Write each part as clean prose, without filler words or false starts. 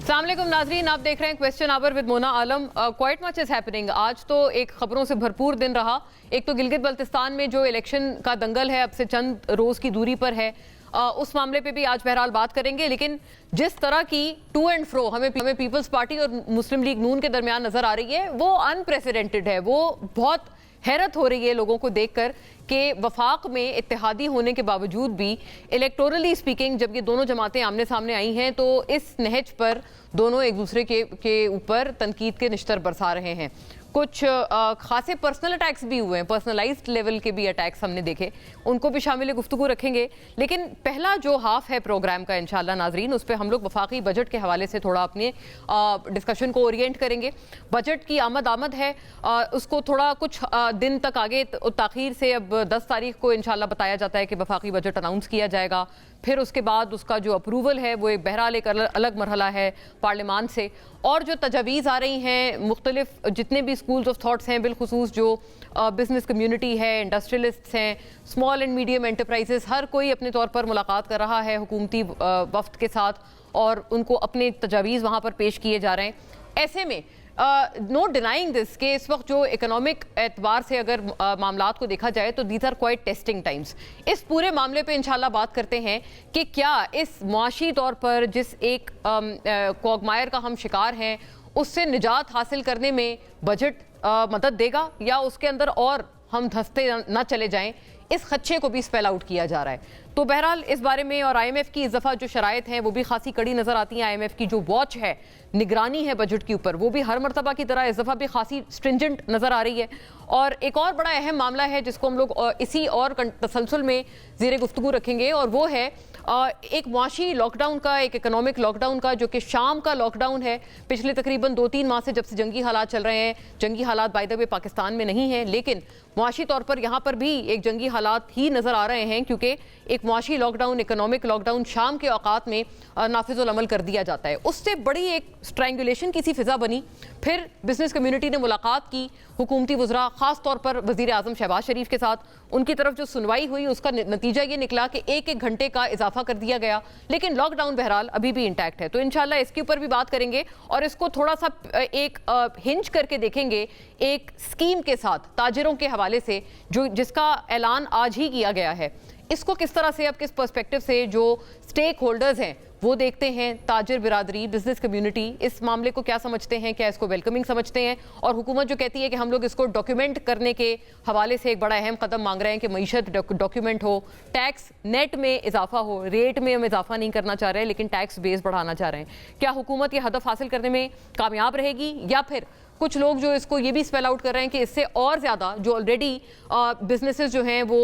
अस्सलाम वालेकुम नाजरीन, आप देख रहे हैं question hour with Mona Alam. Quite much is happening. आज तो एक खबरों से भरपूर दिन रहा। एक तो गिलगित बल्तिस्तान में जो इलेक्शन का दंगल है अब से चंद रोज़ की दूरी पर है, उस मामले पे भी आज बहरहाल बात करेंगे। लेकिन जिस तरह की टू एंड फ्रो हमें पीपल्स पार्टी और मुस्लिम लीग नून के दरमियान नजर आ रही है वो अनप्रेसिडेंटेड है। वो बहुत हैरत हो रही है लोगों को देखकर कि वफाक में इत्तेहादी होने के बावजूद भी इलेक्टोरली स्पीकिंग जब ये दोनों जमातें आमने सामने आई हैं तो इस नहज पर दोनों एक दूसरे के ऊपर तनकीद के निश्तर बरसा रहे हैं। कुछ खासे पर्सनल अटैक्स भी हुए हैं, पर्सनलाइज्ड लेवल के भी अटैक्स हमने देखे, उनको भी शामिल गुफ्तगू रखेंगे। लेकिन पहला जो हाफ है प्रोग्राम का इंशाल्लाह नाजरीन, उस पर हम लोग वफाकी बजट के हवाले से थोड़ा अपने डिस्कशन को ओरिएंट करेंगे। बजट की आमद है, उसको थोड़ा कुछ दिन तक आगे ताखीर से अब 10 तारीख को इंशाल्लाह बताया जाता है कि वफाकी बजट अनाउंस किया जाएगा। फिर उसके बाद उसका जो अप्रूवल है वो एक बहरहाल एक अलग मरहला है पार्लियामान से। और जो तजावीज़ आ रही हैं मुख्तलिफ जितने भी स्कूल्स ऑफ थाट्स हैं, बिलखुसूस जो बिज़नेस कम्यूनिटी है, इंडस्ट्रियलिस्ट्स हैं, स्मॉल एंड मीडियम एंटरप्राइजेस, हर कोई अपने तौर पर मुलाकात कर रहा है हुकूमती वफ्द के साथ और उनको अपने तजावीज़ वहाँ पर पेश किए जा रहे हैं। ऐसे में नो डिनाइंग दिस कि इस वक्त जो इकोनॉमिक एतबार से अगर मामलात को देखा जाए तो these are quite testing times. इस पूरे मामले पे इंशाल्लाह बात करते हैं कि क्या इस मुआशी तौर पर जिस एक क्वागमायर का हम शिकार हैं उससे निजात हासिल करने में बजट मदद देगा या उसके अंदर और हम धंसते ना चले जाएं, इस खदशे को भी स्पेल आउट किया जा रहा है। तो बहरहाल इस बारे में और IMF की इस दफ़ा जो शराइत हैं वो भी खासी कड़ी नज़र आती हैं। IMF की जो वॉच है, निगरानी है बजट के ऊपर, वो भी हर मरतबा की तरह इस दफ़ा भी खासी स्ट्रिंजेंट नज़र आ रही है। और एक और बड़ा अहम मामला है जिसको हम लोग इसी और तसलसल में ज़ेरे गुफ्तगू रखेंगे और वो है एक मुआशी लॉकडाउन का, एक इकोनॉमिक लॉकडाउन का, जो कि शाम का लॉकडाउन है। पिछले तकरीबन 2-3 माह से जब से जंगी हालात चल रहे हैं, जंगी हालात बाय द वे पाकिस्तान में नहीं हैं लेकिन मुआशी तौर पर यहाँ पर भी एक जंगी हालात ही नज़र आ रहे हैं क्योंकि एक मुआशी लॉकडाउन, इकोनॉमिक लॉकडाउन शाम के औकात में नाफिजुल अमल कर दिया जाता है। उससे बड़ी एक स्ट्रैंगुलेशन की सी फिजा बनी। फिर बिजनेस कम्युनिटी ने मुलाकात की हुकूमती वज़रा, ख़ास तौर पर वज़ीर आज़म शहबाज शरीफ के साथ। उनकी तरफ जो सुनवाई हुई उसका नतीजा ये निकला कि एक घंटे का इजाफा कर दिया गया, लेकिन लॉकडाउन बहरहाल अभी भी इंटैक्ट है। तो इंशाल्लाह इसके ऊपर भी बात करेंगे और इसको थोड़ा सा एक हिंज करके देखेंगे एक स्कीम के साथ ताजिरों के हवाले से जिसका ऐलान आज ही किया गया है। इसको किस तरह से, अब किस पर्सपेक्टिव से जो स्टेक होल्डर्स हैं वो देखते हैं, ताजिर बिरादरी, बिजनेस कम्युनिटी इस मामले को क्या समझते हैं, क्या इसको वेलकमिंग समझते हैं। और हुकूमत जो कहती है कि हम लोग इसको डॉक्यूमेंट करने के हवाले से एक बड़ा अहम कदम मांग रहे हैं कि मईशत डॉक्यूमेंट हो, टैक्स नेट में इजाफा हो, रेट में हम इजाफा नहीं करना चाह रहे हैं लेकिन टैक्स बेस बढ़ाना चाह रहे हैं। क्या हुकूमत ये हदफ हासिल करने में कामयाब रहेगी या फिर कुछ लोग जो इसको ये भी स्पेल आउट कर रहे हैं कि इससे और ज़्यादा जो ऑलरेडी बिजनेसेस जो हैं वो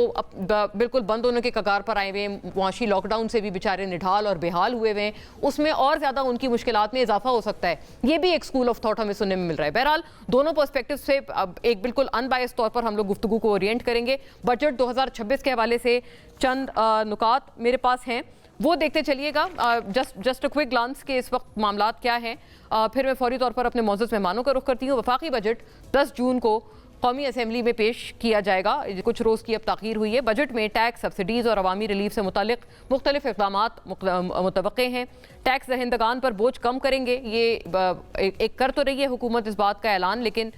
बिल्कुल बंद होने के कगार पर आए हुए हैं, मुआशी लॉकडाउन से भी बेचारे निढाल और बेहाल हुए हुए हैं, उसमें और ज़्यादा उनकी मुश्किलात में इजाफा हो सकता है। ये भी एक स्कूल ऑफ थॉट हमें सुनने में मिल रहा है। बहरहाल दोनों पर्सपेक्टिव से एक बिल्कुल अनबायस्ड तौर पर हम लोग गुफ्तगू को ओरिएंट करेंगे। बजट 2026 के हवाले से चंद नुकात मेरे पास हैं, वो देखते चलिएगा। जस्ट अ क्विक ग्लांस के इस वक्त मामलात क्या हैं, फिर मैं फौरी तौर पर अपने मौजूद मेहमानों का रुख करती हूँ। वफाकी बजट 10 जून को कौमी असम्बली में पेश किया जाएगा। कुछ रोज़ की अब ताख़ीर हुई है। बजट में टैक्स, सब्सिडीज़ और अवामी रिलीफ से मुतालिक मुख्तलिफ इक़दामात मुतवक्के हैं। टैक्स दहिंदगान पर बोझ कम करेंगे, ये एक कर तो रही है हुकूमत इस बात का ऐलान, लेकिन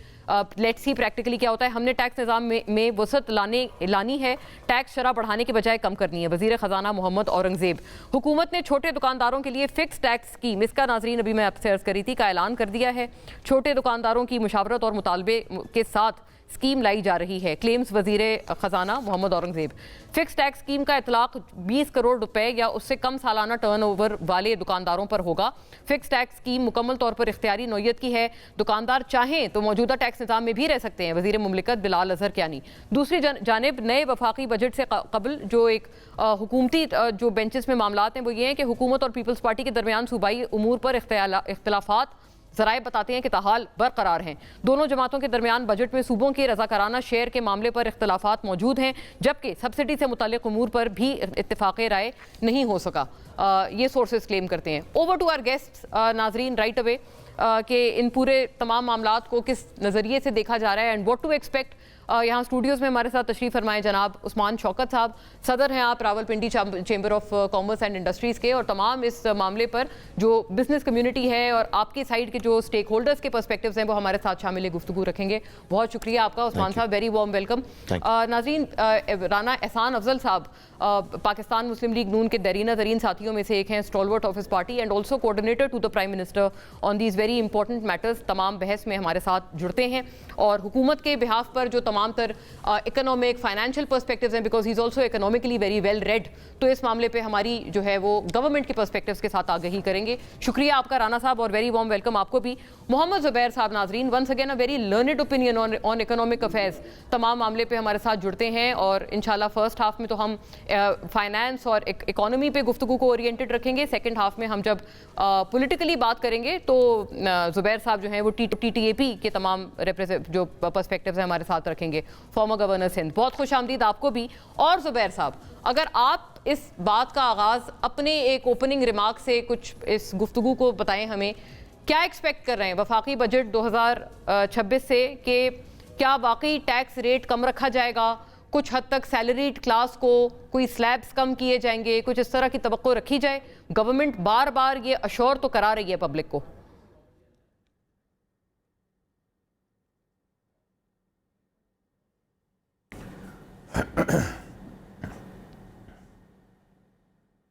लेट्स सी प्रैक्टिकली क्या होता है। हमने टैक्स निज़ाम में वसअत लानी है, टैक्स शरह बढ़ाने के बजाय कम करनी है। वज़ीर ख़जाना मोहम्मद औरंगज़ेब। हुकूमत ने छोटे दुकानदारों के लिए फ़िक्स टैक्स स्कीम, इसका नाज़रीन अभी मैं आपसे अर्ज़ करी थी, का ऐलान कर दिया है। छोटे दुकानदारों की मुशावरत और मुतालबे के साथ स्कीम लाई जा रही है। क्लेम्स वज़ीर ख़जाना Mohammad Aurangzeb. Fix tax scheme का इतलाक़ 20 करोड़ रुपए या उससे कम सालाना टर्नओवर वाले दुकानदारों पर होगा। फिक्स टैक्स स्कीम मुकम्मल तौर पर इख्तियारी नौयत की है। दुकानदार चाहें तो मौजूदा टैक्स निज़ाम में भी रह सकते हैं। वज़ीर मुमलिकत बिलाल अज़हर क्यानी। दूसरी जानिब नए वफाकी बजट से कबल जो एक हुकूमती जो बेंचेस में मामलात हैं वो ये हैं कि हुकूमत और पीपल्स पार्टी के दरमियान सूबाई उमूर पर इख्तिलाफात ज़राए बताते हैं कि ताहाल बरकरार हैं। दोनों जमातों के दरमियान बजट में सूबों के रज़ाकाराना शेयर के मामले पर इख्तिलाफात मौजूद हैं, जबकि सब्सिडी से मुताल्लिक़ उमूर पर भी इत्तिफ़ाक़ राय नहीं हो सका, ये सोर्सेज क्लेम करते हैं। ओवर टू आवर गेस्ट्स नाजरीन राइट अवे कि इन पूरे तमाम मामलात को किस नज़रिए से देखा जा रहा है एंड व्हाट टू एक्सपेक्ट यहाँ स्टूडियोज़ में हमारे साथ तशरीफ़ फरमाए जनाब उस्मान शौकत साहब, सदर हैं आप Rawalpindi chamber of commerce and industries के, और तमाम इस मामले पर जो बिज़नेस कम्युनिटी है और आपके साइड के जो स्टेक होल्डर्स के पर्सपेक्टिव्स हैं वो हमारे साथ शामिल गुफ्तगू रखेंगे। बहुत शुक्रिया आपका उस्मान साहब, वेरी वार्म वेलकम। नाज़रीन, राना एहसान अफजल साहब पाकिस्तान मुस्लिम लीग नून के दरीना तरीन साथियों में से एक हैं, stalwart of his party and also coordinator to the prime minister on these very important matters. तमाम बहस में हमारे साथ जुड़ते हैं और हुकूमत के बिहाफ पर जो तमाम तर इकोनॉमिक फाइनेंशियल पर्सपेक्टिव्स हैं, because he is also economically very well read, तो इस मामले पे हमारी जो है वो गवर्नमेंट के पर्सपेक्टिव्स के साथ आगही करेंगे। शुक्रिया आपका राना साहब और वेरी वार्म वेलकम आपको भी। मोहम्मद ज़ुबैर साहब, नाजरीन, once again a very learned opinion on economic affairs, तमाम मामले पे हमारे साथ जुड़ते हैं और इंशाल्लाह फर्स्ट हाफ में तो हम फाइनेंस और इकोनॉमी पे गुफ्तगू को ओरिएंटेड रखेंगे, सेकंड हाफ में हम जब पॉलिटिकली बात करेंगे तो ज़ुबैर साहब जो हैं वो TTAP के तमाम जो पर्सपेक्टिव्स हैं हमारे साथ रखेंगे, फॉर्मर गवर्नर सिंध। बहुत खुश आमदीद आपको भी। और ज़ुबैर साहब, अगर आप इस बात का आगाज़ अपने एक ओपनिंग रिमार्क से कुछ इस गुफ्तगू को बताएं, हमें क्या एक्सपेक्ट कर रहे हैं वफाकी बजट 2026 से, कि क्या वाकई टैक्स रेट कम रखा जाएगा, कुछ हद तक सैलरीड क्लास को कोई स्लैब्स कम किए जाएंगे, कुछ इस तरह की तवक्को रखी जाए? गवर्नमेंट बार बार ये अश्योर तो करा रही है पब्लिक को।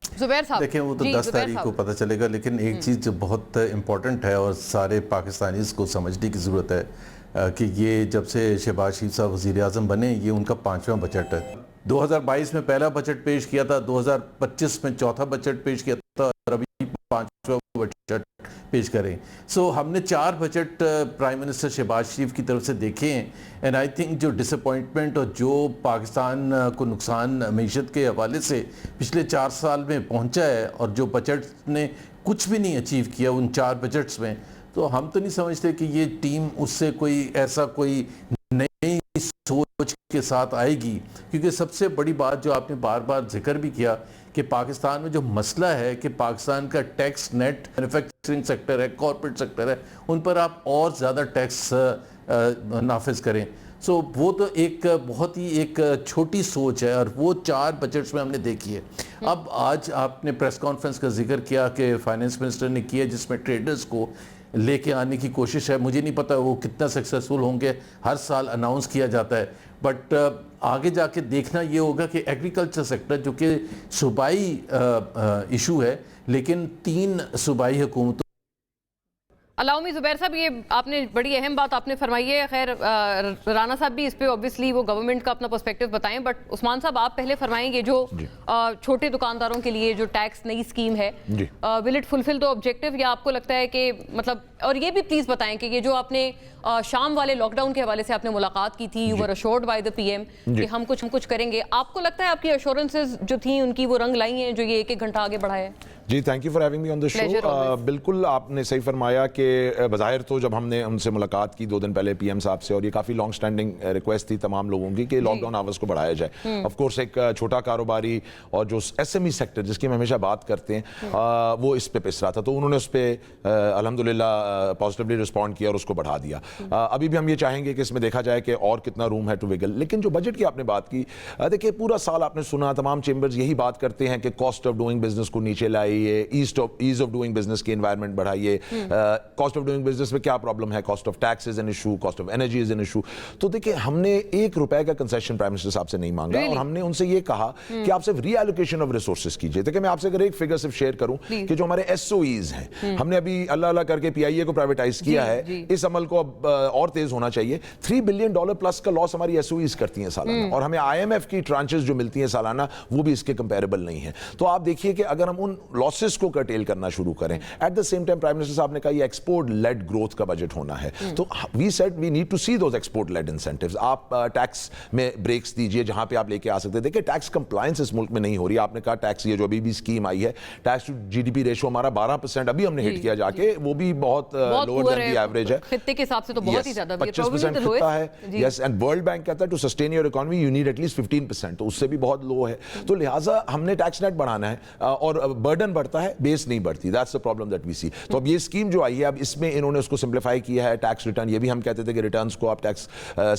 ज़ुबैर साहब देखिए, वो तो 10 तारीख को पता चलेगा, लेकिन एक चीज़ जो बहुत इम्पोर्टेंट है और सारे पाकिस्तानीज़ को समझने की ज़रूरत है कि ये जब से शहबाज शरीफ साहब वज़ीर-ए-आज़म बने, ये उनका 5वां बजट है। 2022 में पहला बजट पेश किया था, 2025 में चौथा बजट पेश किया था और अभी 5वां बजट पेश करें। सो हमने 4 बजट प्राइम मिनिस्टर शहबाज शरीफ की तरफ से देखे हैं, एंड आई थिंक जो डिसअपॉइंटमेंट और जो पाकिस्तान को नुकसान मईशत के हवाले से पिछले 4 साल में पहुंचा है और जो बजट ने कुछ भी नहीं अचीव किया उन 4 बजट्स में, तो हम तो नहीं समझते कि ये टीम उससे कोई ऐसा कोई नई सोच के साथ आएगी। क्योंकि सबसे बड़ी बात जो आपने बार बार जिक्र भी किया कि पाकिस्तान में जो मसला है कि पाकिस्तान का टैक्स नेट मैन्युफैक्चरिंग सेक्टर है, कॉर्पोरेट सेक्टर है, उन पर आप और ज़्यादा टैक्स नाफिज करें। सो वो तो एक बहुत ही एक छोटी सोच है और वो 4 बजट्स में हमने देखी है। अब आज आपने प्रेस कॉन्फ्रेंस का जिक्र किया कि फाइनेंस मिनिस्टर ने किया, जिसमें ट्रेडर्स को लेके आने की कोशिश है। मुझे नहीं पता वो कितना सक्सेसफुल होंगे, हर साल अनाउंस किया जाता है, बट आगे जाके देखना ये होगा कि एग्रीकल्चर सेक्टर जो कि सूबाई इशू है, लेकिन 3 सूबाई हुकूमतों। अलाउमी ज़ुबैर साहब, ये आपने बड़ी अहम बात आपने फरमाई है। खैर राना साहब भी इस पे ऑब्वियसली वो गवर्नमेंट का अपना पर्सपेक्टिव बताएं, बट उस्मान साहब आप पहले फरमाएंगे जो छोटे दुकानदारों के लिए जो टैक्स नई स्कीम है, will it fulfil the objective, या आपको लगता है कि मतलब, और ये भी प्लीज़ बताएं कि ये जो आपने शाम वाले लॉकडाउन के हवाले से आपने मुलाकात की थी, you were assured by the PM कि हम कुछ करेंगे, आपको लगता है आपकी अश्योरेंसेज जो थी उनकी वो रंग लाई हैं जो ये 1-1 घंटा आगे बढ़ा है? जी, thank you for having me on the show. बिल्कुल आपने सही फरमाया कि बज़ाहिर तो जब हमने उनसे मुलाकात की 2 दिन पहले PM साहब से, और ये काफ़ी लॉन्ग स्टैंडिंग रिक्वेस्ट थी तमाम लोगों की कि लॉकडाउन आवर्स को बढ़ाया जाए। ऑफ कोर्स एक छोटा कारोबारी और जो SME सेक्टर जिसकी हम हमेशा बात करते हैं वो इस पे पिस रहा था, तो उन्होंने उस पर अल्हम्दुलिल्लाह पॉजिटिवली रिस्पॉन्ड किया और उसको बढ़ा दिया। अभी भी हम ये चाहेंगे कि इसमें देखा जाए कि और कितना रूम है टू विगल। लेकिन जो बजट की आपने बात की, देखिए पूरा साल आपने सुना तमाम चेंबर्स यही बात करते हैं कि कॉस्ट ऑफ डूइंग बिजनेस को नीचे लाइए, ईज ऑफ डूइंग बिजनेस की एनवायरनमेंट बढ़ाइए। कॉस्ट ऑफ डूइंग बिजनेस में क्या प्रॉब्लम है? Cost of tax is an issue, cost of energy is an issue. तो देखिए हमने ₹1 का कंसेशन प्राइम मिनिस्टर साहब से नहीं मांगा और हमने उनसे ये कहा कि आप सिर्फ रीएलोकेशन ऑफ रिसोर्सेज कीजिए। देखिए मैं आपसे अगर एक फिगर सिर्फ शेयर करूं कि जो हमारे SOEs हैं, हमने अभी अल्लाह अल्लाह करके PIA को प्राइवेटाइज किया है, इस अमल को अब और तेज होना चाहिए। $3 बिलियन प्लस का लॉस हमारी SOEs करती हैं सालाना, और हमें IMF की ट्रांचेस जो मिलती हैं सालाना वो भी इसके कंपेरेबल नहीं है। तो आप देखिए कि अगर हम उन लॉसेस को कर्टेल करना शुरू करें, at the same time prime minister साहब ने कहा ये एक्सपोर्ट लेड ग्रोथ का बजट होना है, तो we said we need to see those export led incentives. आप टैक्स में ब्रेक्स दीजिए जहां पे आप लेके आ सकते हैं। देखिए टैक्स कंप्लायंस इस मुल्क में नहीं हो रही। आपने कहा टैक्स, ये जो अभी भी स्कीम आई है, टैक्स टू GDP रेशो हमारा 12% अभी हमने हिट किया जाके, वो भी बहुत लोअर देन द एवरेज है। खित्ते के हिसाब से तो बहुत ही ज्यादा 25% खित्ता है। यस, एंड वर्ल्ड बैंक कहता है to sustain your economy you need at least 15%, तो उससे भी बहुत लो है। तो लिहाजा हमने टैक्स नेट बढ़ाना है और बर्डन برڈن بڑھتا ہے, بیس نہیں بڑھتی. That's the problem that we see. تو اب یہ اسکیم جو آئی ہے, اب اس میں انہوں نے اس کو سمپلیفائی کیا ہے. ٹیکس ریٹرن, یہ بھی ہم کہتے تھے کہ ریٹرنس کو آپ ٹیکس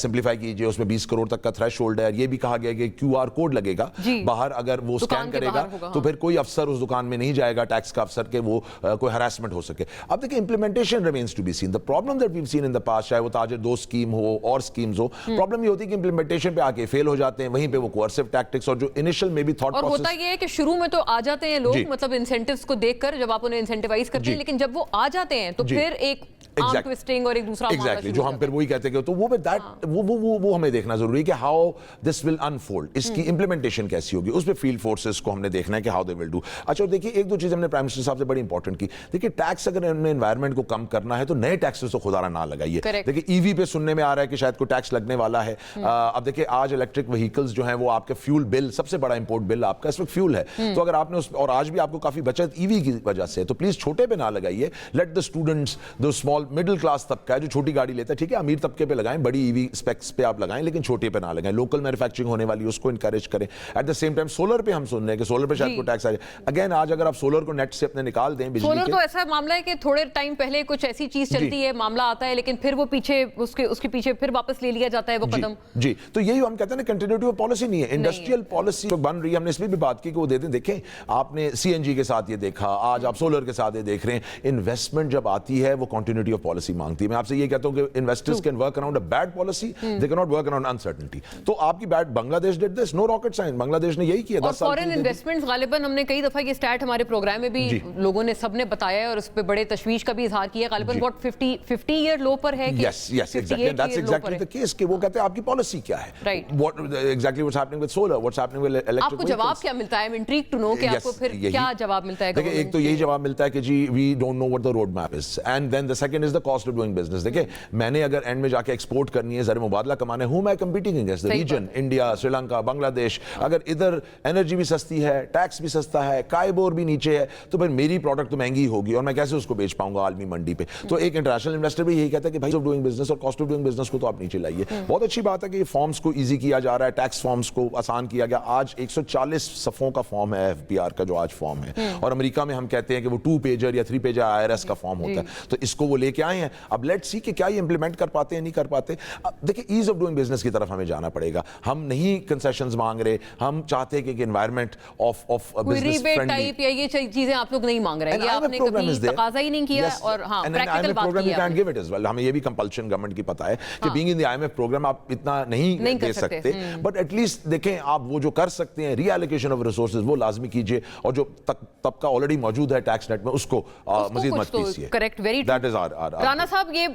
سمپلیفائی کیجئے, اس میں 20 کروڑ تک کا تھریش ہولڈ ہے. یہ بھی کہا گیا کہ QR کوڈ لگے گا باہر, اگر وہ اسکین کرے گا تو پھر کوئی افسر اس دکان میں نہیں جائے گا, ٹیکس کا افسر, کہ وہ کوئی ہراسمنٹ ہو سکے. اب دیکھیں implementation remains to be seen. The problem that we've seen in the past, چاہے وہ تاجر 2 اسکیم ہو اور اسکیمز ہو, پرابلم یہ ہوتی ہے کہ امپلیمنٹیشن پہ آ کے فیل ہو جاتے ہیں. وہیں پہ وہ coercive tactics اور جو انیشل میں بھی تھاٹ پروسیس, اور ہوتا یہ ہے کہ شروع میں تو آ جاتے ہیں لوگ, مطلب انسینٹیوز کو دیکھ کر جب آپ انہیں انسینٹیوائز کرتے ہیں, لیکن جب وہ آ جاتے ہیں تو پھر ایک آرم ٹویسٹنگ اور ایک دوسرا ایگزیکٹلی جو ہم پھر وہی کہتے ہیں. تو وہ ہمیں دیکھنا ضروری ہے کہ ہاؤ دس ول انفولڈ, اس کی امپلیمنٹیشن کیسی ہوگی. اس پہ فیلڈ فورسز کو ہم نے دیکھنا ہے کہ ہاؤ دے ول ڈو. اچھا دیکھیے ایک دو چیز ہم نے پرائم منسٹر صاحب سے بڑی انپورٹنٹ کی. دیکھیے ٹیکس اگر ہم نے انوائرمنٹ کو کم کرنا ہے تو نئے ٹیکسز تو خدا نہ لگائیے. دیکھیے ای وی پہ سننے میں آ رہا ہے کہ شاید کوئی ٹیکس لگنے والا ہے. اب دیکھیے آج الیکٹرک وہیکلز جو ہیں وہ آپ کے فیول بل, سب سے بڑا امپورٹ بل آپ کا اس وقت فیول ہے. تو اگر آپ نے اور آج بھی آپ کو کافی بچت ای وی کی وجہ سے, تو پلیز چھوٹے پہ نہ لگائیے. لیٹ دا اسٹوڈنٹس, جو اسمال مڈل کلاس طبقہ ہے جو چھوٹی گاڑی لیتا ہے, ٹھیک ہے امیر طبقے پہ لگائیں, بڑی ای وی اسپیکس پہ آپ لگائیں, لیکن چھوٹے پہ نہ لگائیں. لوکل مینوفیکچرنگ ہونے والی اس کو انکریج کریں. At the same time solar پہ ہم سن رہے ہیں کہ سولر پہ شاید کوئی ٹیکس آ جائے. اگین آج اگر آپ سولر کو نیٹ سے اپنے نکال دیں, بجلی سولر تو ایسا معاملہ ہے کہ تھوڑے ٹائم پہلے کچھ ایسی چیز چلتی ہے, معاملہ آتا ہے, لیکن پھر وہ پیچھے اس کے پیچھے پھر واپس لے لیا جاتا ہے وہ قدم. جی تو یہی ہم کہتے ہیں نا, کنٹینیوٹی آف پالیسی نہیں ہے. انڈسٹریل پالیسی جو بن رہی ہے, ہم نے اس میں بھی بات کی کہ وہ دے دیں. دیکھیں آپ نے سی این جی کے ساتھ یہ دیکھا, آج آپ سولر کے ساتھ یہ دیکھ رہے ہیں. انویسٹمنٹ جب آتی ہے وہ کنٹینیوٹی آف پالیسی مانگتی ہے. میں آپ سے یہ کہتا ہوں کہ investors can work around a bad policy, they can not work around uncertainty. تو آپ کی بیڈ, Bangladesh did this, no rocket science, Bangladesh نے یہی کیا. اور فورن انویسٹمنٹس غالباً ہم نے کئی دفعہ یہ اسٹیٹ ہمارے پروگرام میں بھی لوگوں نے سب نے بتایا ہے اور اس پہ بڑے تشویش کا بھی اظہار کیا. غالباً واٹ 50 ایئر لو پر ہے. Yes, exactly. That's exactly the case کہ وہ کہتے ہیں آپ کی پالیسی کیا ہے. What exactly what's happening with solar, what's happening with electric vehicles. آپ کو جواب کیا ملتا ہے؟ I'm intrigued to know کہ آپ کو پھر کیا جواب ملتا ہے. دیکھیں ایک تو یہی جواب ملتا ہے کہ جی we don't know what the road map is, and then the second is the cost of doing business. دیکھیں میں نے اگر اینڈ میں جا کے ایکسپورٹ کرنی ہے, زر مبادلہ کمانا ہے, whom am I competing against? The region, India, Sri Lanka, بنگلہ دیش. اگر ادھر انرجی بھی سستی ہے, ٹیکس بھی سستا ہے, کائبور بھی نیچے ہے, تو پھر میری پروڈکٹ تو مہنگی ہوگی اور میں کیسے اس کو بیچ پاؤں گا عالمی منڈی پہ. تو ایک انٹرنیشنل انویسٹر بھی یہی کہتا ہے کہ بھائی آف ڈوئنگ بزنس اور کاسٹ آف ڈوئنگ بزنس کو تو آپ نیچے لائیے. بہت اچھی بات ہے کہ یہ فارمز کو ایزی کیا جا رہا ہے, ٹیکس فارمز کو آسان کیا گیا. آج 140 صفوں کا فارم ہے FBR کا جو آج فارم ہے, اور امریکہ میں ہم کہتے ہیں کہ وہ 2 پیجر یا 3 پیجر IRS کا فارم ہوتا ہے. تو اس کو وہ لے کے آئے ہیں. اب لیٹ سی کہ کیا یہ امپلیمنٹ کر پاتے ہیں نہیں کر پاتے. دیکھیں ایز آف ڈوئنگ بزنس کی طرف ہمیں جانا پڑے گا. ہم نہیں کنسیشنز مانگ رہے, ہم چاہتے ہیں کہ environment of business friendly type یا یہ چیزیں آپ لوگ نہیں مانگ رہے. یہ آپ نے کبھی تقاضا ہی نہیں کیا. اور ہاں پریکٹیکل بات کی ہے. ہمیں یہ بھی کمپلشن گورنمنٹ کی پتہ ہے کہ being in the IMF program آپ اتنا نہیں دے سکتے, بٹ ایٹ لیسٹ دیکھیں آپ وہ جو کر سکتے ہیں ری ایلوکیشن آف ریسورسز وہ لازمی کیجیے, اور جو طبقہ آلریڈی موجود ہے ٹیکس نیٹ میں اس کو مزید مت کیجیے. کریکٹ, ویری رانا صاحب یہ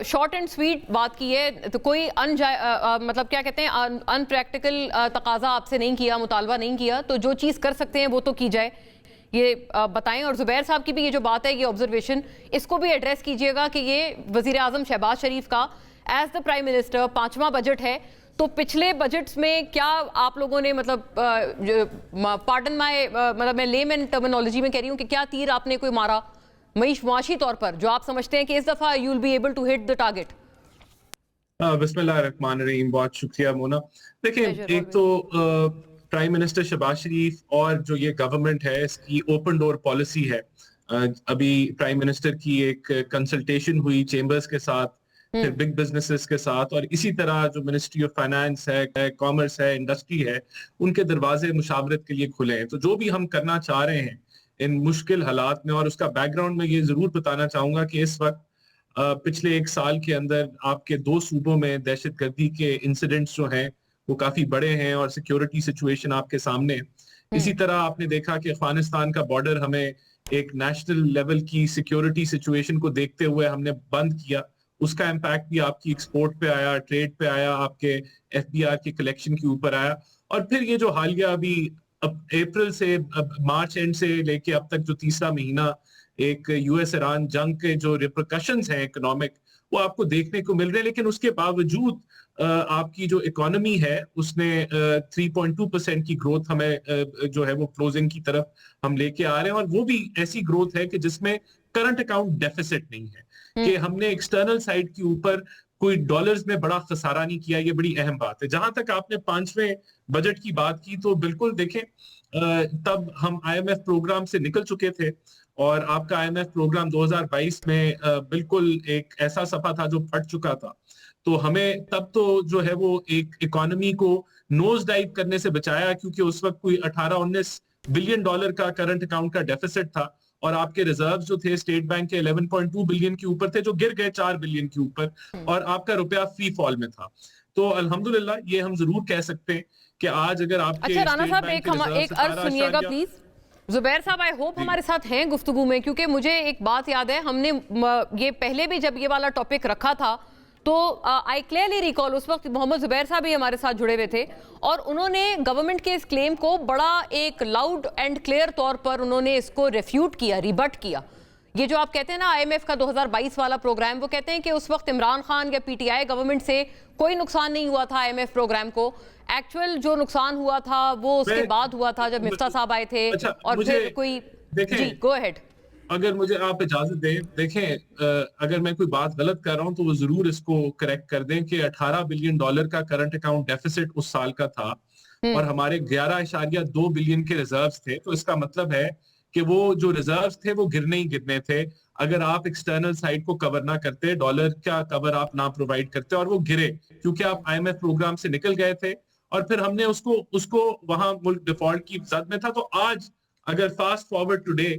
شارٹ اینڈ سویٹ بات کی ہے. تو کوئی مطلب کیا کہتے ہیں ان پریکٹیکل تقاضا آپ سے نہیں کیا, مطالبہ نہیں کیا, تو جو چیز کر سکتے ہیں وہ تو کی جائے, یہ بتائیں. اور زبیر صاحب کی بھی یہ جو بات ہے, یہ آبزرویشن, اس کو بھی ایڈریس کیجئے گا کہ یہ وزیر اعظم شہباز شریف کا ایز دا پرائم منسٹر 5واں بجٹ ہے. تو پچھلے بجٹس میں کیا آپ لوگوں نے مطلب پارڈن مائی مطلب میں لے مین ٹرمینالوجی میں کہہ رہی ہوں کہ کیا تیر آپ نے کوئی مارا معاشی طور پر جو آپ سمجھتے ہیں کہ اس دفعہ you will be able to hit the target? بسم اللہ الرحمن الرحیم. بہت شکریہ مونا. دیکھیں ایک تو پرائم منسٹر شہباز شریف اور جو یہ گورنمنٹ ہے اس کی اوپن ڈور پالیسی ہے. ابھی پرائم منسٹر کی ایک کنسلٹیشن ہوئی چیمبرز کے ساتھ, پھر بگ بزنسز کے ساتھ, اور اسی طرح جو منسٹری آف فائنانس ہے, کامرس ہے, انڈسٹری ہے, ان کے دروازے مشاورت کے لیے کھلے ہیں. تو جو بھی ہم کرنا چاہ رہے ہیں ان مشکل حالات میں, اور اس کا بیک گراؤنڈ میں یہ ضرور بتانا چاہوں گا کہ اس وقت پچھلے 1 سال کے اندر آپ کے 2 صوبوں میں دہشت گردی کے انسیڈنٹس جو ہیں وہ کافی بڑے ہیں, اور سیکیورٹی سچویشن آپ کے سامنے. اسی طرح آپ نے دیکھا کہ افغانستان کا بارڈر ہمیں ایک نیشنل لیول کی سیکیورٹی سچویشن کو دیکھتے ہوئے ہم نے بند کیا. اس کا امپیکٹ بھی آپ کی ایکسپورٹ پہ آیا, ٹریڈ پہ آیا, آپ کے FBR کے کلیکشن کے اوپر آیا. اور پھر یہ جو حالیہ ابھی اپریل سے مارچ اینڈ سے لے کے اب تک جو 3را مہینہ ایک US ایران جنگ کے جو ریپرکشنز ہیں اکنامک, وہ آپ کو دیکھنے کو مل رہے ہیں. لیکن اس کے باوجود آپ کی جو اکانومی ہے اس نے 3.2% کی گروتھ ہمیں جو ہے وہ کلوزنگ کی طرف ہم لے کے آ رہے ہیں, اور وہ بھی ایسی گروتھ ہے کہ جس میں کرنٹ اکاؤنٹ ڈیفیسٹ نہیں ہے, کہ ہم نے ایکسٹرنل سائڈ کے اوپر کوئی ڈالرز میں بڑا خسارہ نہیں کیا. یہ بڑی اہم بات ہے. جہاں تک آپ نے 5ویں بجٹ کی بات کی, تو بالکل دیکھیں तब हम IMF प्रोग्राम से निकल चुके थे और आपका IMF प्रोग्राम 2022 में बिल्कुल एक ऐसा सफा था जो फट चुका था। तो हमें तब तो जो है वो एक इकोनॉमी को नोज डाइव करने से बचाया, क्योंकि उस वक्त कोई 18-19 बिलियन डॉलर का करंट अकाउंट का डेफिसिट था और आपके रिजर्व जो थे स्टेट बैंक के 11.2 बिलियन के ऊपर थे, जो गिर गए 4 बिलियन के ऊपर, और आपका रुपया फ्री फॉल में था। तो अल्हम्दुलिल्लाह ये हम जरूर कह सकते हैं कि आज अगर आपके अच्छा राना साहब एक अर्ज सुनिएगा प्लीज। जुबैर साहब आई होप हमारे साथ हैं गुफ्तगू में, क्योंकि मुझे एक बात याद है, हमने ये पहले भी जब ये वाला टॉपिक रखा था तो आई क्लियरली रिकॉल उस वक्त मोहम्मद जुबैर साहब भी हमारे साथ जुड़े हुए थे और उन्होंने गवर्नमेंट के इस क्लेम को बड़ा एक लाउड एंड क्लियर तौर पर उन्होंने इसको रिफ्यूट किया, रिबट किया। ये जो आप कहते हैं ना IMF का 2022 वाला प्रोग्राम, वो कहते हैं कि उस वक्त इमरान खान या PTI गवर्नमेंट से कोई नुकसान नहीं हुआ था IMF प्रोग्राम को। एक्चुअल जो नुकसान हुआ था वो उसके बाद हुआ था जब मिफ्ता साहब आए थे। अच्छा, और फिर कोई जी गो अहेड। अगर मुझे आप इजाजत दें, देखें अगर मैं कोई बात गलत कर रहा हूं तो वो जरूर इसको करेक्ट कर दें कि 18 बिलियन डॉलर का करंट अकाउंट डेफिसिट उस साल का था और हमारे 11.2 बिलियन के रिजर्व्स थे। तो इसका मतलब है कि वो जो रिजर्व्स थे वो गिरने ही गिरने थे अगर आप एक्सटर्नल साइड को कवर ना करते, डॉलर का कवर आप ना प्रोवाइड करते, और वो गिरे क्योंकि आप IMF प्रोग्राम से निकल गए थे और फिर हमने उसको वहां मुल्क डिफॉल्ट की जद में था। तो आज अगर फास्ट फॉरवर्ड टुडे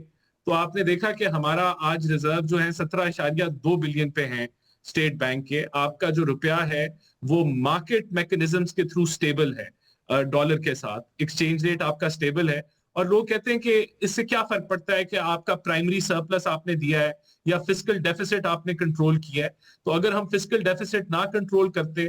तो आपने देखा कि हमारा आज रिजर्व जो है 17.2 बिलियन पे हैं स्टेट बैंक के। आपका जो रुपया है वो मार्केट मैकेनिज्म्स के थ्रू स्टेबल है, डॉलर के साथ एक्सचेंज रेट आपका स्टेबल है। और लोग कहते हैं कि इससे क्या फर्क पड़ता है कि आपका प्राइमरी सरप्लस आपने दिया है या फिस्कल डेफिसिट आपने कंट्रोल किया है। तो अगर हम फिस्कल डेफिसिट ना कंट्रोल करते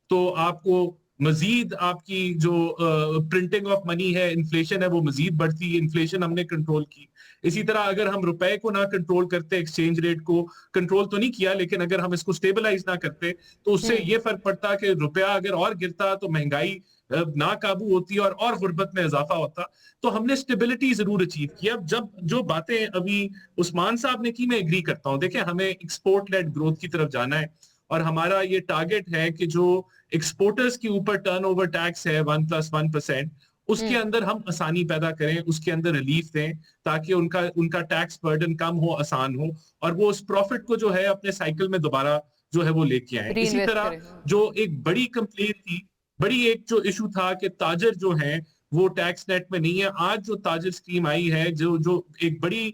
तो आपको मजीद आपकी जो प्रिंटिंग ऑफ मनी है, इन्फ्लेशन है, वो मजीद बढ़ती। इन्फ्लेशन हमने कंट्रोल की। इसी तरह अगर हम रुपए को ना कंट्रोल करते, एक्सचेंज रेट को कंट्रोल तो नहीं किया, लेकिन अगर हम इसको स्टेबलाइज ना करते तो उससे ये फर्क पड़ता कि रुपया अगर और गिरता तो महंगाई ना काबू होती और गुर्बत में इजाफा होता। तो हमने स्टेबिलिटी जरूर अचीव की। अब जब जो बातें अभी उस्मान साहब ने की, मैं एग्री करता हूं। देखिए, हमें एक्सपोर्ट लेड ग्रोथ की तरफ जाना है और हमारा ये टारगेट है कि जो एक्सपोर्टर्स के ऊपर टर्नओवर टैक्स है 1+1%, उसके अंदर हम आसानी पैदा करें, उसके अंदर रिलीफ दें ताकि उनका टैक्स बर्डन कम हो, आसान हो, और वो उस प्रॉफिट को जो है अपने साइकिल में दोबारा जो है वो लेके आए। इसी तरह जो एक बड़ी कंप्लेंट थी, बड़ी एक जो इशू था कि ताजर जो है वो टैक्स नेट में नहीं है। आज जो ताजर स्कीम आई है, जो एक बड़ी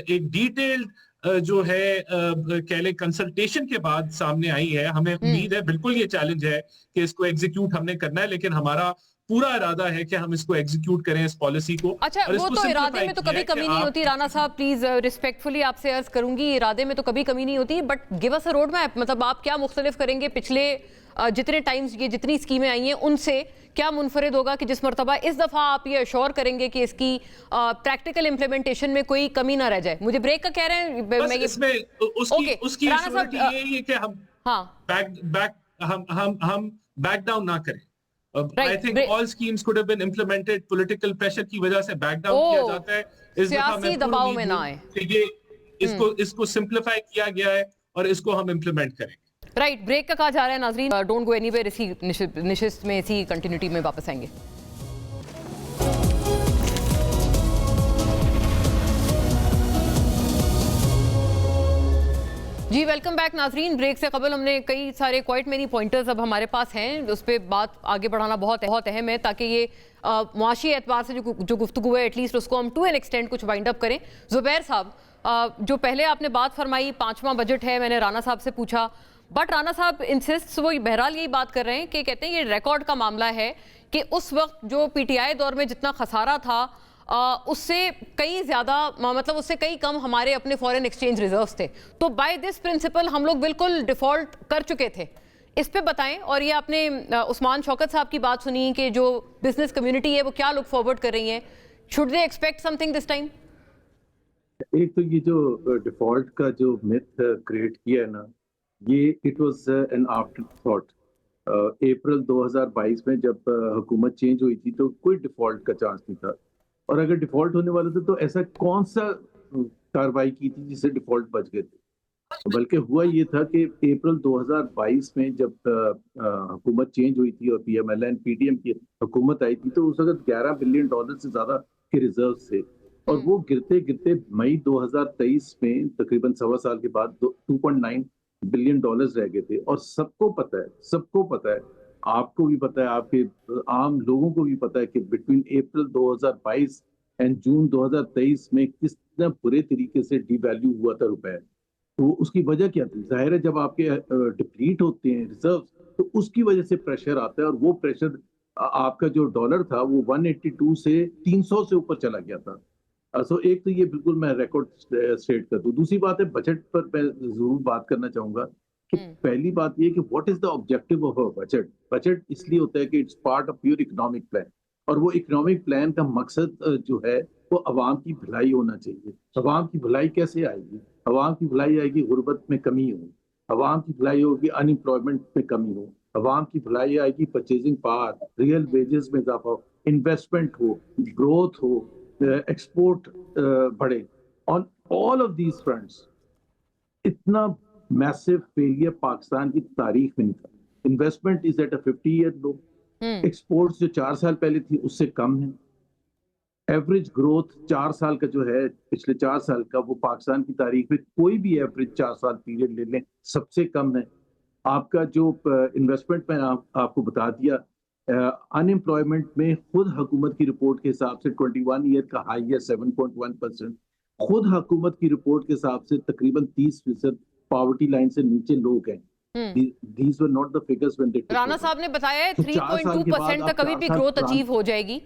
एक डिटेल्ड जो है कह लें कंसल्टेशन के बाद सामने आई है। हमें उम्मीद है, बिल्कुल ये चैलेंज है कि इसको एग्जीक्यूट हमने करना है, लेकिन हमारा पूरा इरादा है कि हम इसको एग्जीक्यूट करें इस पॉलिसी को। अच्छा, वो तो इरादे में तो कभी कमी नहीं होती राना साहब, प्लीज रिस्पेक्टफुली आपसे अर्ज करूंगी, इरादे में तो कभी कमी नहीं होती, but give us a road map. मतलब आप क्या मुख्तलिफ करेंगे पिछले जितने टाइम्स ये जितनी स्कीमें आई हैं उनसे क्या मुनफरिद होगा कि जिस मरतबा इस दफा आप ये अश्योर करेंगे कि इसकी प्रैक्टिकल इम्प्लीमेंटेशन में कोई कमी ना रह जाए। मुझे ब्रेक का कह रहे हैं, बस इसमें उसकी यही है कि हम बैक डाउन ना करें। I think all schemes could have been implemented, political pressure की वजह से बैक डाउन किया जाता है। इस सियासी दबाव में ना आए। ये इसको सिंप्लीफाई किया गया है और इसको हम इम्प्लीमेंट करेंगे। राइट, ब्रेक का कहा जा रहा है नाजरीन, डोंट गो एनीवेयर। इसी निशिस्त में इसी कंटिन्यूटी में वापस आएंगे। जी वेलकम बैक नाजरीन। ब्रेक से कबल हमने कई सारे क्वाइट मेनी पॉइंटर्स अब हमारे पास हैं, उस पर बात आगे बढ़ाना बहुत अहम है ताकि ये मुआशी एतबार से जो गुफ्तगू है एटलीस्ट उसको हम टू एन एक्सटेंड कुछ वाइंड अप करें। जुबैर साहब, जो पहले आपने बात फरमाई 5वां बजट है, मैंने राना साहब से पूछा, बट राना साहब इंसिस्ट वो बहरहाल यही बात कर रहे हैं कि कहते हैं ये रिकॉर्ड का मामला है कि उस वक्त जो PTI दौर में जितना खसारा था उससे कई ज़्यादा, मतलब उससे कई कम हमारे अपने फॉरेन एक्सचेंज रिजर्व्स थे। तो बाय दिस प्रिंसिपल हम लोग बिल्कुल डिफॉल्ट कर चुके थे। इस पे बताएं। और ये आपने उस्मान शौकत साहब की बात सुनी कि जो बिजनेस कम्युनिटी है वो क्या लुक फॉरवर्ड कर रही है, should they expect something this time? एक तो ये जो डिफॉल्ट का जो मिथ क्रिएट किया है ना, ये it was an afterthought. April 2022 में जब हुकूमत चेंज हुई थी तो कोई डिफॉल्ट का चांस नहीं था, और अगर डिफॉल्ट होने वाला था तो ऐसा कौन सा कार्रवाई की थी जिससे डिफॉल्ट बच गए थे? बल्कि हुआ ये था कि अप्रैल 2022 में जब हुकूमत चेंज हुई थी और पीएमएल पीडीएम की हुकूमत आई थी, तो उस वक्त $11 बिलियन से ज्यादा के रिजर्व थे, और वो गिरते गिरते मई 2023 में तकरीबन सवा साल के बाद $2.9 बिलियन रह गए थे। और सबको पता है, आपको भी पता है, आपके आम लोगों को भी पता है कि बिटवीन अप्रैल 2022 एंड जून 2023 में कितना बुरे तरीके से डिवैल्यू हुआ था रुपए। तो उसकी वजह क्या थी? जाहिर है जब आपके डिप्लीट होते हैं रिजर्व, तो उसकी वजह से प्रेशर आता है, और वो प्रेशर आपका जो डॉलर था वो 182 से 300 से ऊपर चला गया था। सो एक तो ये बिल्कुल मैं रिकॉर्ड स्टेट कर दूं। दूसरी बात है, बजट पर मैं जरूर बात करना चाहूंगा कि पहली बात ये कि what is the objective of a budget. Budget इसलिए होता है कि it's part of your economic plan, और वो इकोनॉमिक प्लान का मकसद जो है वो अवाम की भलाई होना चाहिए। अवाम की भलाई कैसे आएगी? अवाम की भलाई आएगी गुर्बत में कमी हो, अवाम की भलाई होगी अनएम्प्लॉयमेंट में कमी हो, अवाम की भलाई आएगी परचेजिंग पावर, रियल वेजेस में इजाफा हो, इन्वेस्टमेंट हो, ग्रोथ हो, एक्सपोर्ट बढ़े। On all of these fronts इतना मैसिव फेलियर पाकिस्तान की तारीख में नहीं था। Investment is at a 50-year low, exports जो 4 साल पहले थी उससे कम है, एवरेज ग्रोथ 4 साल का जो है पिछले 4 साल का, वो पाकिस्तान की तारीख में कोई भी एवरेज 4 साल पीरियड ले लें सबसे कम है। आपका जो इन्वेस्टमेंट में आपको बता दिया, अनएम्प्लॉयमेंट में खुद हुकूमत की रिपोर्ट के हिसाब से 21 ईयर का हाई है 7.1%। खुद हुकूमत की रिपोर्ट के हिसाब से तकरीबन 30% पॉवर्टी लाइन से नीचे लोग हैं। These were not the figures when they took Rana over. साहब ने बताया है तो 3.2% तक कभी भी ग्रोथ अचीव हो जाएगी,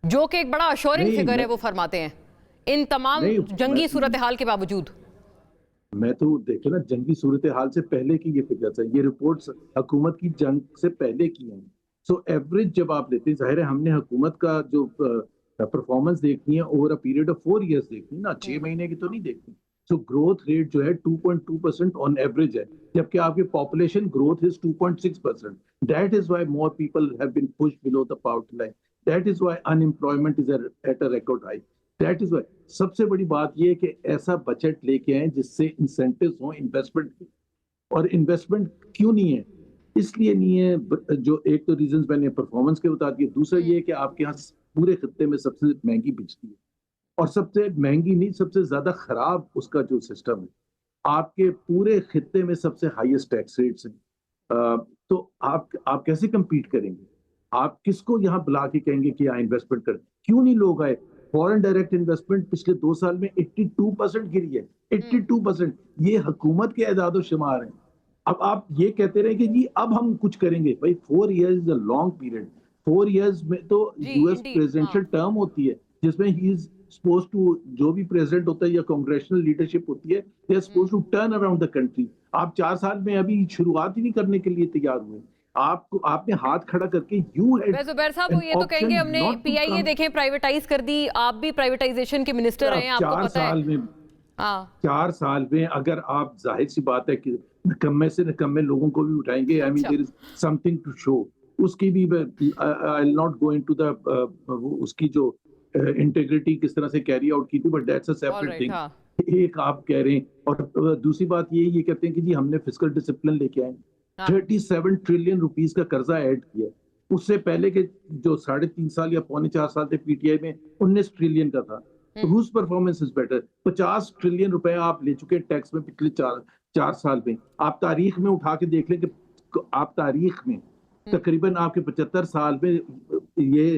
जो कि एक बड़ा अश्योरिंग फिगर है, वो फरमाते हैं इन तमाम जंगी सूरत हाल के बावजूद। मैं तो देखे ना, जंगी सूरत हाल से पहले की ये फिगर्स है, ये रिपोर्ट्स हुकूमत की जंग से पहले की हैं। सो एवरेज जब आप लेते हैं, जाहिर है हमने हुकूमत का जो परफॉर्मेंस देखनी है over a period of 4 years देखनी ना, 6 महीने की तो नहीं देखनी। सो ग्रोथ रेट जो है 2.2% ऑन एवरेज है, जबकि आपकी population growth is 2.6%। That is why more people have been pushed below the poverty line, that is why unemployment is at a record high, that is why. सबसे बड़ी बात ये है कि ऐसा बजट लेके आए जिससे इंसेंटिव्स हों इन्वेस्टमेंट की, और इन्वेस्टमेंट क्यों नहीं है? इसलिए नहीं है, जो एक तो रीजंस मैंने परफॉर्मेंस के बता दिए, दूसरा ये है कि आपके यहाँ पूरे खत्ते में सबसे महंगी बिजली है, और सबसे महंगी नहीं, सबसे ज्यादा खराब उसका जो सिस्टम है। आपके पूरे खत्ते में सबसे हाईएस्ट टैक्स रेट्स हैं। तो आप कैसे कम्पीट करेंगे? आप किसको यहाँ बुला के कहेंगे कि यहाँ इन्वेस्टमेंट करें? क्यों नहीं लोग आए? फॉरेन डायरेक्ट इन्वेस्टमेंट पिछले 2 साल में 82% गिरी है, 82%। ये हुकूमत के एदाद शुमार हैं। अब आप ये कहते रहे कि जी अब हम कुछ करेंगे, भाई 4 years is a long period. 4 years में तो यूएस प्रेसिडेंशियल टर्म होती है, जिसमें ही इज सपोज टू, जो भी प्रेसिडेंट होता है या कांग्रेशनल लीडरशिप होती है, they are suppose to turn around the country. आप 4 साल में अभी शुरुआत ही नहीं करने के लिए तैयार हुए। आपने हाथ खड़ा करके जुबैर साहब वो ये तो कहेंगे हमने पीआईए देखें प्राइवेटाइज कर दी, आप भी प्राइवेटाइजेशन के मिनिस्टर हैं, आपको पता है। 4 साल में अगर आप, जाहिर सी बात है कि निकम्मे से निकम्मे लोगों को भी उठाएंगे, I mean there is something to show. उसकी भी I will not go into the उसकी जो इंटीग्रिटी किस तरह से कैरी आउट की थी, but that's a separate thing. एक आप कह रहे हैं, और दूसरी बात ये कहते हैं कि जी हमने फिस्कल डिसिप्लिन लेके आए, 37 ट्रिलियन रुपीस का कर्जा ऐड किया। उससे पहले के जो 3.5 साल या 4.25 साल थे पीटीआई में 19 ट्रिलियन का था। Whose performance is better? 50 trillion रुपए आप ले चुके टैक्स में पिछले 4 साल में। आप तारीख में उठा के देख लें कि आप तारीख में तकरीबन आपके 75 साल में ये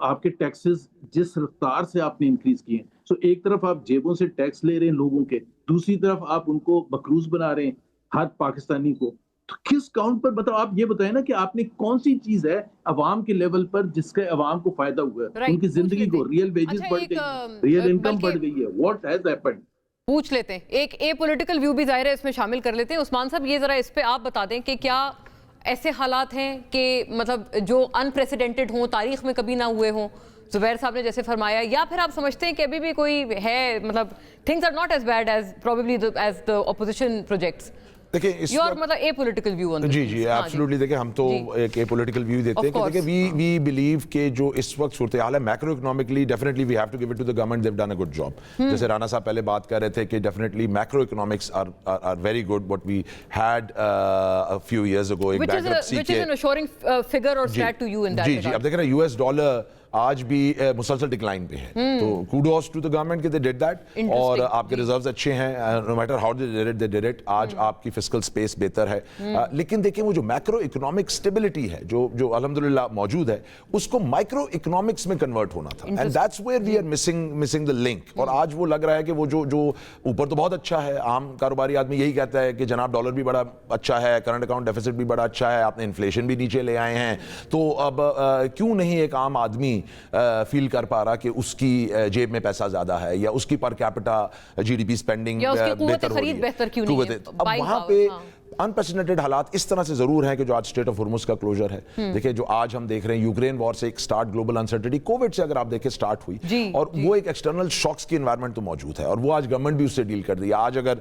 आपके टैक्सेस जिस रफ्तार से आपने इंक्रीज किए हैं। सो एक तरफ आप जेबों से टैक्स ले रहे हैं लोगों के, दूसरी तरफ आप उनको मकरूज बना रहे हैं हर पाकिस्तानी को। तो किस काउंट पर बताओ? आप ये बताएं ना कि आपने कौन सी चीज है अवाम के लेवल पर जिसके अवाम को फायदा हुआ है, उनकी जिंदगी को, रियल वेजेस बढ़ गई, रियल इनकम बढ़ गई है। What has happened? पूछ लेते हैं, एक ए पॉलिटिकल व्यू भी जाहिर है इसमें शामिल कर लेते हैं। उस्मान साहब ये जरा इस पे आप बता दें कि क्या ऐसे हालात हैं कि मतलब जो अनप्रेसिडेंटेड हों, तारीख में कभी ना हुए हों, जुबैर साहब ने जैसे फरमाया, या फिर आप समझते हैं कि अभी भी कोई है, मतलब things are not as bad as probably as the opposition projects? دیکھیں اس Your मतलब a political view on this. جی جی ایبسلیوٹلی دیکھیں ہم تو ایک پولیٹیکل ویو دیتے ہیں کہ دیکھیں وی بلیو کہ جو اس وقت صورتحال ہے macroeconomically definitely we have to give it to the government, they've done a good job. جیسے رانا صاحب پہلے بات کر رہے تھے کہ definitely macroeconomics are very good what we had a few years ago. Which is an assuring figure or stat to you in that regard. جی اب دیکھ رہے ہیں US ڈالر آج بھی مسلسل ڈکلائن پہ ہے، تو کوڈوز ٹو دی گورنمنٹ کہ دے ڈیڈ دیٹ، اور آپ کے ریزروز اچھے ہیں، no matter how they did it. آج آپ کی فسکل سپیس بہتر ہے، لیکن دیکھیں وہ جو میکرو اکنامک سٹیبلٹی ہے جو الحمدللہ موجود ہے، اس کو مائکرو اکنامکس میں کنورٹ ہونا تھا، and that's where we are missing the link. اور آج وہ لگ رہا ہے کہ وہ جو اوپر تو بہت اچھا ہے، عام کاروباری آدمی یہی کہتا ہے کہ جناب ڈالر بھی بڑا اچھا ہے، کرنٹ اکاؤنٹ ڈیفیسٹ بھی بڑا اچھا ہے، آپ نے انفلیشن بھی نیچے لے آئے ہیں، تو اب کیوں نہیں ایک عام آدمی فیل کر پا رہا کہ اس کی جیب میں پیسہ زیادہ ہے، یا اس کی per capita G D P spending بہتر ہو رہی ہے. اب وہاں پہ انپریسیڈنٹڈ حالات اس طرح سے ضرور ہیں کہ جو آج اسٹریٹ آف ہرمز کا کلوزر ہے، دیکھیں جو آج ہم دیکھ رہے ہیں یوکرین وار سے ایک سٹارٹ گلوبل انسرٹنٹی کووڈ سے اگر آپ دیکھیں سٹارٹ ہوئی، اور وہ ایک ایکسٹرنل شاکس کی انوائرمنٹ تو موجود ہے، اور وہ آج گورنمنٹ بھی اس سے ڈیل کر رہی ہے. آج اگر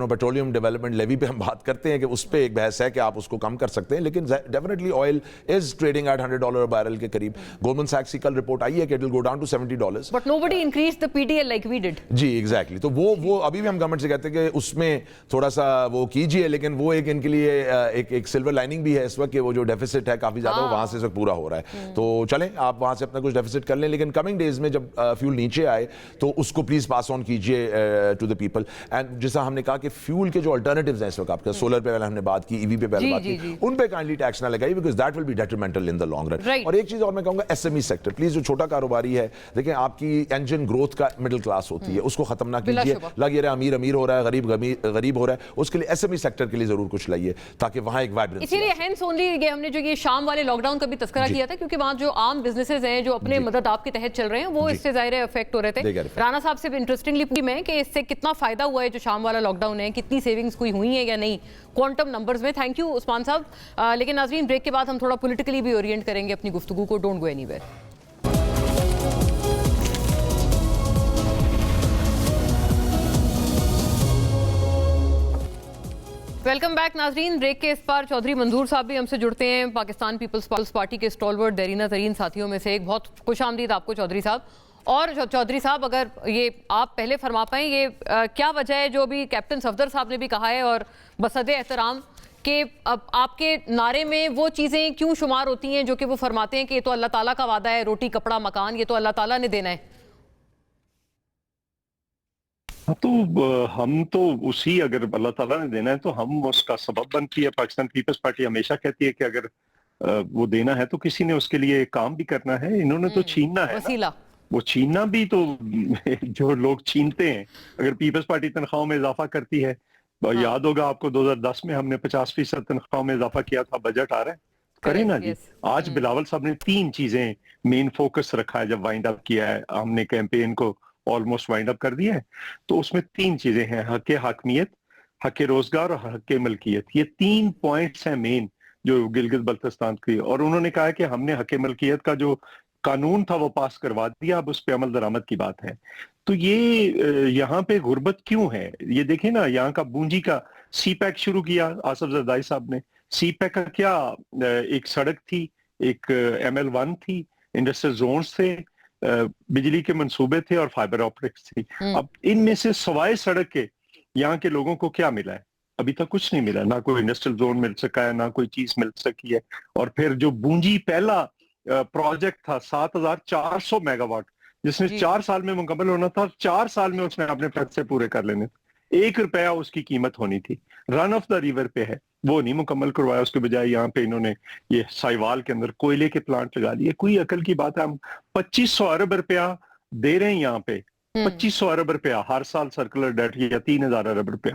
پیٹرولیم ڈیولپمنٹ لیوی پہ ہم بات کرتے ہیں کہ اس پہ ایک بحث ہے کہ آپ اس کو کم کر سکتے ہیں، لیکن definitely oil is trading at $100 barrel کے قریب. گولڈمن سیکس کی کل رپورٹ آئی ہے کہ it will go down to $70. But nobody increased the PDL like we did. جی ایگزیکٹلی. تو وہ ابھی بھی ہم گورنمنٹ سے کہتے ہیں کہ اس میں تھوڑا سا وہ کیجئے، لیکن وہ ایک ان کے لیے ایک سلور لائننگ بھی ہے اس وقت کہ وہ جو ڈیفیسٹ ہے کافی زیادہ وہاں سے پورا ہو رہا ہے. تو چلیں آپ وہاں سے اپنا کچھ ڈیفیسٹ کر لیں، لیکن کمنگ ڈیز میں جب فیول نیچے آئے تو اس کو پلیز پاس آن کیجئے ٹو دی پیپل. اینڈ جیسا ہم نے کہا کہ فیول کے جو الٹرنیٹیوز ہیں اس وقت، آپ کا سولر پہ ہم نے بات کی، ای وی پہ پہلے بات کی، ان پہ کائنڈلی ٹیکس نہ لگائی because that will be detrimental in the long run. اور ایک چیز اور میں کہوں گا S M E sector, please جو چھوٹا کاروباری ہے، دیکھیں آپ کی انجن گروتھ کا مڈل کلاس ہوتی ہے، اس کو ختم نہ کیجیے. لگ یہ رہا امیر ہو رہا ہے، غریب ہو رہا ہے، اس کے لیے ایس ایم ای سیکٹر کے لیے ضرور کچھ لائیے تاکہ وہاں ایک وائبرنسی. اسی لیے ہینس اونلی یہ ہم نے جو یہ شام والے لاک ڈاؤن کا بھی تذکرہ کیا تھا، کیونکہ وہاں جو عام بزنسز ہیں جو اپنے مدد آپ کے تحت چل رہے ہیں وہ اس سے ظاہر افیکٹ ہو رہے تھے. رانا صاحب سے بھی انٹرسٹنگلی پوچھی میں کہ اس سے کتنا فائدہ ہوا ہے جو شام والا لاک ڈاؤن ہے، کتنی سیونگز کوئی ہوئی ہیں یا نہیں کوانٹم نمبرز میں. تھینک یو عثمان صاحب. لیکن ناظرین بریک کے بعد ہم تھوڑا پولیٹیکلی بھی اورینٹ کریں گے اپنی گفتگو کو. Don't go any where. Welcome back ناظرین. بریک کے اس پار چودھری منظور صاحب بھی ہم سے جڑتے ہیں، پاکستان پیپلز پارٹی کے اسٹالورٹ دیرینہ ترین ساتھیوں میں سے ایک. بہت خوش آمدید آپ کو چودھری صاحب. اور چودھری صاحب اگر یہ آپ پہلے فرما پائیں یہ کیا وجہ ہے جو ابھی کیپٹن صفدر صاحب نے بھی کہا ہے اور بصد احترام کہ اب آپ کے نعرے میں وہ چیزیں کیوں شمار ہوتی ہیں جو کہ وہ فرماتے ہیں کہ یہ تو اللہ تعالیٰ کا وعدہ ہے، روٹی کپڑا مکان یہ تو اللہ تعالیٰ نے دینا ہے. تو ہم تو اسی اگر اللہ تعالیٰ نے دینا ہے تو ہم اس کا سبب بنتی ہے. پاکستان پیپلز پارٹی ہمیشہ کہتی ہے کہ اگر وہ دینا ہے تو کسی نے اس کے لیے کام بھی کرنا ہے. انہوں نے تو چھیننا ہے وسیلہ، وہ چھیننا بھی تو جو لوگ چھینتے ہیں. اگر پیپلز پارٹی تنخواہوں میں اضافہ کرتی ہے، یاد ہوگا آپ کو 2010 میں ہم نے 50% تنخواہوں میں اضافہ کیا تھا. بجٹ آ رہا ہے کریں نا جی. آج بلاول صاحب نے 3 چیزیں مین فوکس رکھا ہے جب وائنڈ اپ کیا ہے. ہم نے کیمپین کو آلموسٹ وائنڈ اپ کر دیا ہے تو اس میں 3 چیزیں ہیں: حق حاکمیت، حق روزگار اور حق ملکیت. یہ 3 پوائنٹس ہیں مین جو گلگت بلتستان کی. اور انہوں نے کہا کہ ہم نے حق ملکیت کا جو قانون تھا وہ پاس کروا دیا، اب اس پہ عمل درآمد کی بات ہے. تو یہ یہاں پہ غربت کیوں ہے یہ دیکھیں نا. یہاں کا بونجی کا سی پیک شروع کیا آصف زردائی صاحب نے. سی پیک کا کیا ایک سڑک تھی، ایک ML1 تھی، انڈسٹریل زونز تھے، بجلی کے منصوبے تھے اور فائبر آپٹکس تھی. اب ان میں سے سوائے سڑک کے یہاں کے لوگوں کو کیا ملا ہے؟ ابھی تک کچھ نہیں ملا. نہ کوئی انڈسٹریل زون مل سکا ہے، نہ کوئی چیز مل سکی ہے. اور پھر جو بونجی پہلا پروجیکٹ تھا 7400 میگا واٹ جس نے 4 سال میں مکمل ہونا تھا، 4 سال میں اس نے اپنے پیسے پورے کر لینے تھے. 1 روپیہ اس کی قیمت ہونی تھی. رن آف دا ریور پہ ہے، وہ نہیں مکمل کروایا. اس کے بجائے یہاں پہ انہوں نے یہ سائیوال کے اندر کوئلے کے پلانٹ لگا دیے. کوئی عقل کی بات ہے؟ ہم 2500 ارب روپیہ دے رہے ہیں یہاں پہ، 2500 ارب روپیہ ہر سال سرکولر ڈیٹ یا 3000 ارب روپیہ.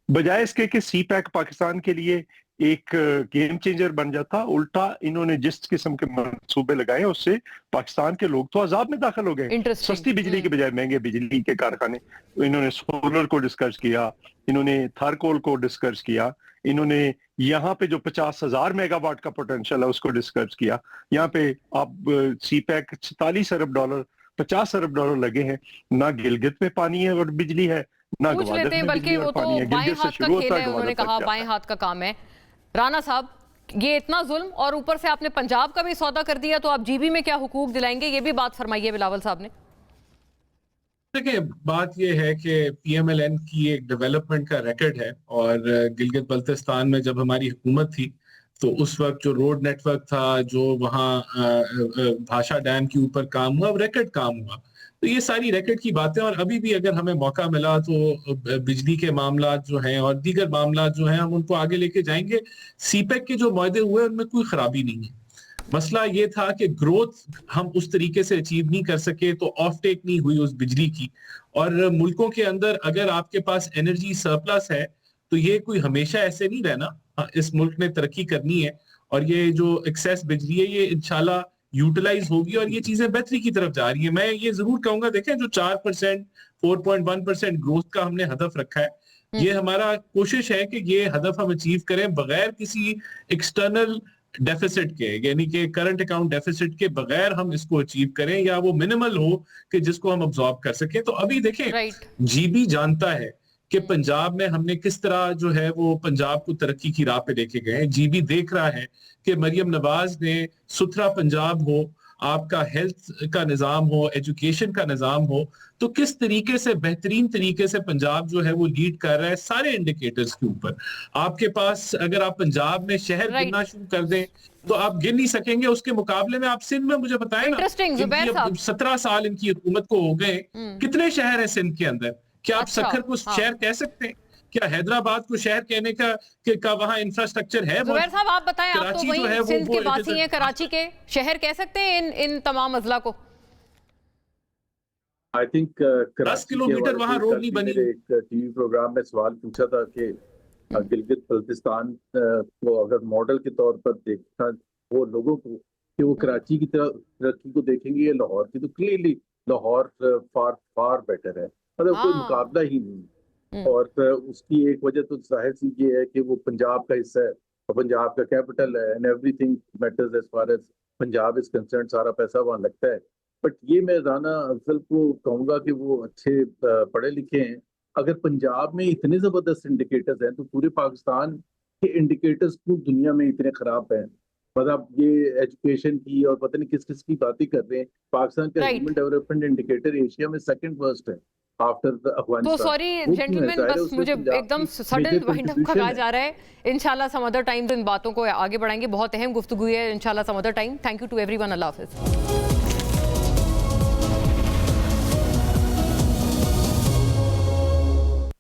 بجائے اس کے کہ سی پیک پاکستان کے لیے ایک گیم چینجر بن جاتا، الٹا انہوں نے جس قسم کے منصوبے لگائے اس سے پاکستان کے لوگ تو عذاب میں داخل ہو گئے. سستی بجلی کے بجائے مہنگے بجلی کے کارخانے. انہوں نے سولر کو ڈسکرج کیا، انہوں نے تھرکول کو ڈسکرج کیا، انہوں نے یہاں پہ جو 50,000 میگا واٹ کا پوٹینشل ہے اس کو ڈسکرج کیا. یہاں پہ آپ سی پیک $46 ارب $50 ارب لگے ہیں. نہ گلگت میں پانی ہے اور بجلی ہے، ना पूछ गवादर लेते हैं, में बल्कि बिजली वो और तो पानी है, बाएं गिलगित से हाथ का शुरू खेल होता है, है, उन्होंने गवादर कहा तक बाएं जाता है। हाथ का काम है। राणा साहब, ये इतना जुल्म और ऊपर से आपने पंजाब का भी सौदा कर दिया, तो आप जीबी में क्या हुकूक दिलाएंगे, ये भी बात फरमाइए बिलावल साहब ने। देखिए, बात ये है कि पीएमएलएन की एक डेवलपमेंट का रिकॉर्ड है, और गिलगित बल्तिस्तान में जब हमारी हुकूमत थी तो उस वक्त जो रोड नेटवर्क था, जो वहाँ भाषा डैम के ऊपर काम हुआ, रिकॉर्ड काम हुआ। तो ये सारी रिकॉर्ड की बातें, और अभी भी अगर हमें मौका मिला तो बिजली के मामला जो हैं और दीगर मामला जो हैं, हम उनको आगे लेके जाएंगे। सीपेक के जो मुआहदे हुए उनमें कोई खराबी नहीं है। मसला ये था कि ग्रोथ हम उस तरीके से अचीव नहीं कर सके, तो ऑफ टेक नहीं हुई उस बिजली की। और मुल्कों के अंदर अगर आपके पास एनर्जी सरप्लस है तो ये कोई हमेशा ऐसे नहीं रहना। इस मुल्क ने तरक्की करनी है, और ये जो एक्सेस बिजली है ये इंशाल्लाह यूटिलाइज होगी, और ये चीजें बेहतरी की तरफ जा रही है। मैं ये जरूर कहूंगा, देखें, जो 4% 4.1% ग्रोथ का हमने हदफ रखा है, ये हमारा कोशिश है कि ये हदफ हम अचीव करें बगैर किसी एक्सटर्नल डेफिसिट के, यानी कि करंट अकाउंट डेफिसिट के बगैर हम इसको अचीव करें, या वो मिनिमल हो कि जिसको हम अब्सॉर्ब कर सकें। तो अभी देखें, जीबी जानता है कि पंजाब में हमने किस तरह जो है वो पंजाब को तरक्की की राह पे लेके गए। जीबी देख रहा है कि मरियम नवाज ने सुथरा पंजाब हो, आपका हेल्थ का निजाम हो, एजुकेशन का निजाम हो, तो किस तरीके से बेहतरीन तरीके से पंजाब जो है वो लीड कर रहा है सारे इंडिकेटर्स के ऊपर। आपके पास अगर आप पंजाब में शहर गिनना शुरू कर दें तो आप गिन नहीं सकेंगे। उसके मुकाबले में आप सिंध में, मुझे बताएं ना, 17 साल इनकी हुकूमत को हो गए, कितने शहर है सिंध के अंदर? क्या आप सखर को शहर कह सकते हैं? क्या हैदराबाद को शहर कहने का वहाँ इंफ्रास्ट्रक्चर है? जुबैर साहब, आप बताएं, आप तो वहीं सिंध के वासी हैं, कराची के, शहर कह सकते हैं इन तमाम अजला को? आई थिंक 10 किलोमीटर वहाँ रोड नहीं बनी। एक टीवी प्रोग्राम में सवाल पूछा था कि गिलगित बल्तिस्तान को अगर मॉडल के तौर पर देखा वो लोगों को, कि वो कराची की तरह तरक्की को देखेंगे या लाहौर की, तो क्लियरली लाहौर फार फार बेटर है, मतलब कोई मुकाबला ही नहीं। और उसकी एक वजह तो जाहिर सी ये है कि वो पंजाब का हिस्सा है और पंजाब का कैपिटल है, and everything matters as far as Punjab is concern, सारा पैसा वहाँ लगता है। बट ये मैं राना अफजल को कहूंगा कि वो अच्छे पढ़े लिखे हैं। अगर पंजाब में इतने जबरदस्त इंडिकेटर्स हैं तो पूरे पाकिस्तान के इंडिकेटर्स पूरी दुनिया में इतने खराब हैं। मतलब ये एजुकेशन की और पता नहीं किस किस की बातें कर रहे हैं। पाकिस्तान का ह्यूमन डेवलपमेंट इंडिकेटर एशिया में सेकंड वर्स्ट है आफ्टर अफगानिस्तान। तो सॉरी जेंटलमैन, बस मुझे एकदम सडन वाइंड अप कहा जा रहा है। इंशाल्लाह सम अदर टाइम इन बातों को आगे बढ़ाएंगे। बहुत अहम गुफ्तगू है, इंशाल्लाह some other time. Thank you to everyone. अल्लाह हाफिज।